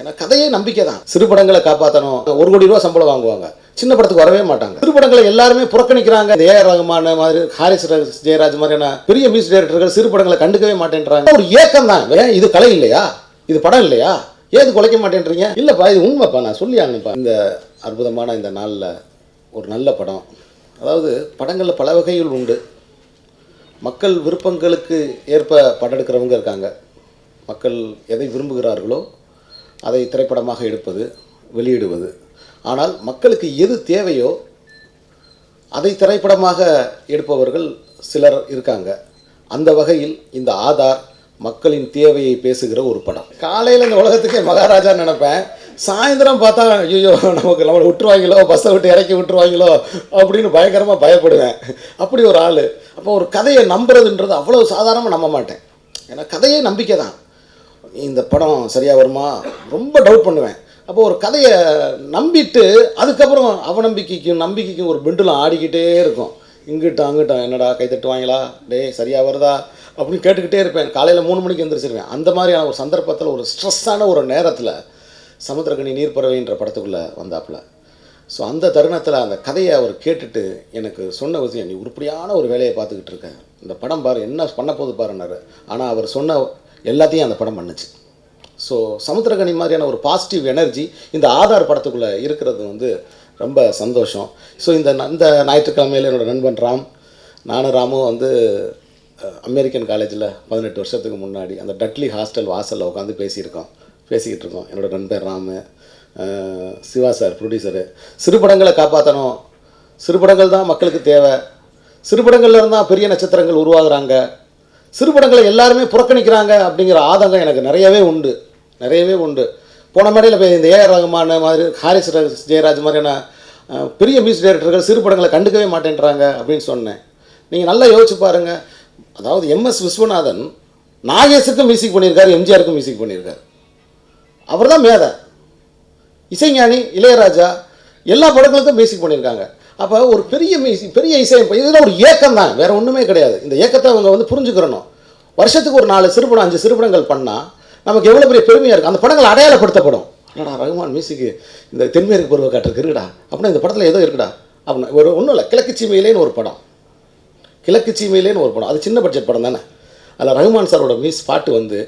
ஏன்னா கதையே நம்பிக்கை தான். சிறு படங்களை காப்பாற்றணும், 1 கோடி ரூபா சம்பளம் வாங்குவாங்க, சின்ன படத்துக்கு வரவே மாட்டாங்க. சிறு படங்களை எல்லாருமே புறக்கணிக்கிறாங்க. ஏஆர் ரகுமான் மாதிரி, ஹாரிஸ் ஜெயராஜ் மாதிரியான பெரிய மியூசிக் டைரக்டர்கள் சிறு படங்களை கண்டுக்கவே மாட்டேன்றாங்க. ஒரு ஏக்கம் தான். இது கலை இல்லையா, இது படம் இல்லையா, ஏது குலைக்க மாட்டேன்றீங்க? இல்லைப்பா, இது உண்மைப்பா, நான் சொல்லி ஆகணும்ப்பா. இந்த அற்புதமான இந்த நாளில் ஒரு நல்ல படம், அதாவது படங்களில் பல வகைகள் உண்டு. மக்கள் விருப்பங்களுக்கு ஏற்ப படம் எடுக்கிறவங்க இருக்காங்க. மக்கள் எதை விரும்புகிறார்களோ அதை திரைப்படமாக எடுப்பது, வெளியிடுவது. ஆனால் மக்களுக்கு எது தேவையோ அதை திரைப்படமாக எடுப்பவர்கள் சிலர் இருக்காங்க. அந்த வகையில் இந்த ஆதார் மக்களின் தேவையை பேசுகிற ஒரு படம். காலையில் இந்த உலகத்துக்கே மகாராஜா நினைப்பேன், சாயந்தரம் பார்த்தா ஐயோ நம்மளை விட்டுருவாங்களோ, பஸ்ஸை விட்டு இறக்கி விட்டுருவாங்களோ அப்படின்னு பயங்கரமாக பயப்படுவேன். அப்படி ஒரு ஆள். அப்போ ஒரு கதையை நம்புறதுன்றது அவ்வளோ சாதாரணமாக நம்ப மாட்டேன். ஏன்னா கதையே நம்பிக்கை தான். இந்த படம் சரியாக வருமா ரொம்ப டவுட் பண்ணுவேன். அப்போ ஒரு கதையை நம்பிட்டு அதுக்கப்புறம் அவநம்பிக்கைக்கும் நம்பிக்கைக்கும் ஒரு பெண்டுலாம் ஆடிக்கிட்டே இருக்கும். இங்கிட்டும் அங்கிட்டும் என்னடா கை தட்டுவாங்களா, டே சரியாக வருதா அப்படின்னு கேட்டுக்கிட்டே இருப்பேன். காலையில் 3 மணிக்கு எந்திரிச்சிருவேன். அந்த மாதிரியான ஒரு சந்தர்ப்பத்தில், ஒரு ஸ்ட்ரெஸ்ஸான ஒரு நேரத்தில் சமுத்திரக்கனி நீர்ப்பறவைன்ற படத்துக்குள்ளே வந்தாப்புல. ஸோ அந்த தருணத்தில் அந்த கதையை அவர் கேட்டுட்டு எனக்கு சொன்ன விஷயம், நீ உருப்படியான ஒரு வேலையை பார்த்துக்கிட்டு இருக்க, இந்த படம் பாரு என்ன பண்ண போது பாருன்னாரு. ஆனால் அவர் சொன்ன எல்லாத்தையும் அந்த படம் பண்ணுச்சு. ஸோ சமுத்திரக்கனி மாதிரியான ஒரு பாசிட்டிவ் எனர்ஜி இந்த ஆதார் படத்துக்குள்ளே இருக்கிறது ரொம்ப சந்தோஷம். ஸோ இந்த ஞாயிற்றுக்கிழமையில் என்னோடய நண்பன் நானும் ராமும் அமெரிக்கன் காலேஜில் 18 வருஷத்துக்கு முன்னாடி அந்த டட்லி ஹாஸ்டல் வாசலில் உட்காந்து பேசிக்கிட்டு இருக்கோம். என்னோடய நண்பர் ராமு, சிவா சார் ப்ரொடியூசரு. சிறு படங்களை காப்பாற்றணும், சிறு படங்கள் தான் மக்களுக்கு தேவை, சிறு படங்கள்ல இருந்தால் பெரிய நட்சத்திரங்கள் உருவாகுறாங்க, சிறு படங்களை எல்லாருமே புறக்கணிக்கிறாங்க அப்படிங்கிற ஆதங்கம் எனக்கு நிறையவே உண்டு. போன மேடையில் போய் இந்த ஏஆர் ரகுமான் மாதிரி, ஹாரிஸ் ஜெயராஜ் மாதிரியான பெரிய மியூசிக் டைரக்டர்கள் சிறு படங்களை கண்டுக்கவே மாட்டேன்றாங்க அப்படின்னு சொன்னேன். நீங்கள் நல்லா யோசிச்சு பாருங்கள். அதாவது MS விஸ்வநாதன் நாகேஷுக்கும் மியூசிக் பண்ணியிருக்காரு, எம்ஜிஆருக்கும் மியூசிக் பண்ணியிருக்காரு. அவர் தான் மேதை. இசைஞானி இளையராஜா எல்லா படங்களுக்கும் மியூசிக் பண்ணியிருக்காங்க. அப்போ ஒரு பெரிய இசை, இதெல்லாம் ஒரு ஏக்கம் தான், வேறு ஒன்றுமே கிடையாது. இந்த ஏக்கத்தை அவங்க புரிஞ்சுக்கிறணும். வருஷத்துக்கு ஒரு 4 சிறுபடம் 5 சிறுபடங்கள் பண்ணால் நமக்கு எவ்வளோ பெரிய பெருமையாக இருக்குது. அந்த படங்கள் அடையாளப்படுத்தப்படும். என்னடா ரகுமான் மியூசிக்கு இந்த தென்மேற்கு பருவ காற்றுக்கு இருக்குடா, அப்படின்னா இந்த படத்தில் ஏதோ இருக்குடா அப்படின்னா. ஒன்றும் இல்லை, கிழக்கு சீமையிலேன்னு ஒரு படம், அது சின்ன பட்ஜெட் படம் தானே. அதில் ரகுமான் சாரோட பாட்டு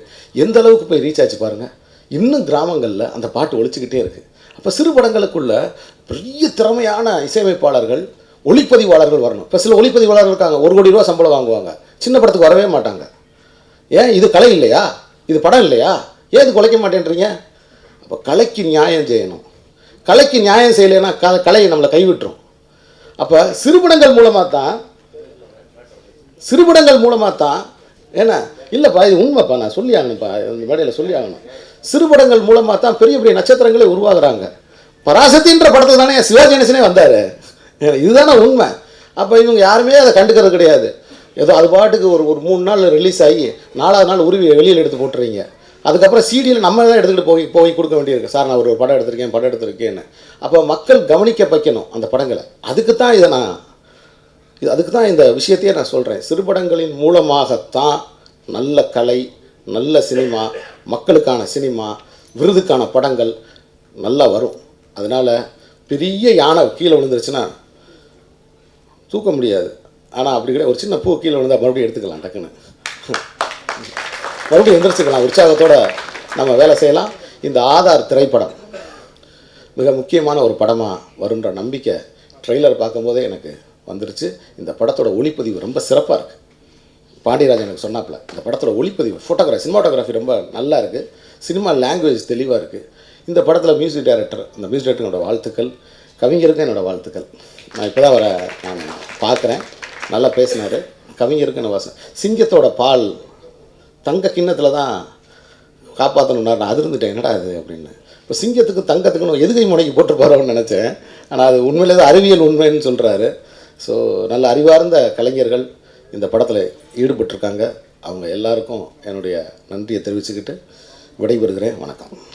எந்த அளவுக்கு போய் ரீச் ஆச்சு பாருங்கள். இன்னும் கிராமங்களில் அந்த பாட்டு ஒழிச்சிக்கிட்டே இருக்குது. அப்போ சிறு படங்களுக்குள்ள பெரிய திறமையான இசையமைப்பாளர்கள், ஒளிப்பதிவாளர்கள் வரணும். இப்போ சில ஒளிப்பதிவாளர்கள் இருக்காங்க, 1 கோடி ரூபா சம்பளம் வாங்குவாங்க, சின்ன படத்துக்கு வரவே மாட்டாங்க. ஏன் இது கலை இல்லையா, இது படம் இல்லையா, ஏது குலைக்க மாட்டேன்றீங்க? அப்போ கலைக்கு நியாயம் செய்யணும். கலைக்கு நியாயம் செய்யலைன்னா கலை நம்மளை கைவிட்டுரும். அப்போ சிறுபடங்கள் மூலமாக தான் ஏன்னா இல்லைப்பா, இது உண்மைப்பா, நான் சொல்லி ஆகணும்ப்பா, இந்த மேடையில் சொல்லி ஆகணும். சிறுபடங்கள் மூலமாக தான் பெரிய பெரிய நட்சத்திரங்களே உருவாகுறாங்க. பராசக்தின்ற படத்தில் தானே சிவாஜி கணேசனே வந்தார். இதுதானே உண்மை. அப்போ இவங்க யாருமே அதை கண்டுக்கிறது கிடையாது. ஏதோ அது பாட்டுக்கு ஒரு 3 நாள் ரிலீஸ் ஆகி 4வது நாள் உருவி வெளியில் எடுத்து போட்டுறீங்க. அதுக்கப்புறம் சிடியில் நம்ம தான் எடுத்துக்கிட்டு போய் கொடுக்க வேண்டியிருக்கு. சார் நான் ஒரு படம் எடுத்திருக்கேன்னு. அப்போ மக்கள் கவனிக்க வைக்கணும் அந்த படங்களை. அதுக்கு தான் இந்த விஷயத்தையே நான் சொல்கிறேன். சிறுபடங்களின் மூலமாகத்தான் நல்ல கலை, நல்ல சினிமா, மக்களுக்கான சினிமா, விருதுக்கான படங்கள் நல்லா வரும். அதனால் பெரிய யானை கீழே விழுந்துருச்சுன்னா தூக்க முடியாது. ஆனால் அப்படி கிடையாது, ஒரு சின்ன பூ கீழே விழுந்தால் மறுபடியும் எடுத்துக்கலாம், டக்குன்னு மறுபடியும் எந்திரிச்சுக்கலாம், உற்சாகத்தோடு நம்ம வேலை செய்யலாம். இந்த ஆதார் திரைப்படம் மிக முக்கியமான ஒரு படமாக வருன்ற நம்பிக்கை ட்ரெய்லர் பார்க்கும்போதே எனக்கு வந்துருச்சு. இந்த படத்தோட ஒளிப்பதிவு ரொம்ப சிறப்பாக இருக்குது. பாண்டியராஜன் எனக்கு சொன்னாப்புல, இந்த படத்தோட ஒளிப்பதிவு, சினிமாட்டோகிராஃபி ரொம்ப நல்லா இருக்குது, சினிமா லாங்குவேஜ் தெளிவாக இருக்குது. இந்த படத்தில் மியூசிக் டைரக்டரோட வாழ்த்துக்கள், கவிஞருக்கும் என்னோடய வாழ்த்துக்கள். நான் இப்போ தான் நான் பார்க்குறேன், நல்லா பேசினார். கவிஞருக்கு என்ன வாசம், சிங்கத்தோட பால் தங்க கிண்ணத்தில் தான் காப்பாற்றணுன்னார். நான் அதிர்ந்துட்டேன், என்னடா அது அப்படின்னு. இப்போ சிங்கத்துக்கு தங்கத்துக்குன்னு எதுகை முனைக்கு போட்டுருப்பாரோன்னு நினச்சேன். ஆனால் அது உண்மையிலே தான் அறிவியல் உண்மைன்னு சொல்கிறாரு. ஸோ நல்ல அறிவார்ந்த கலைஞர்கள் இந்த படத்தில் ஈடுபட்டிருக்காங்க. அவங்க எல்லாருக்கும் என்னுடைய நன்றியை தெரிவிச்சுக்கிட்டு விடைபெறுகிறேன். வணக்கம்.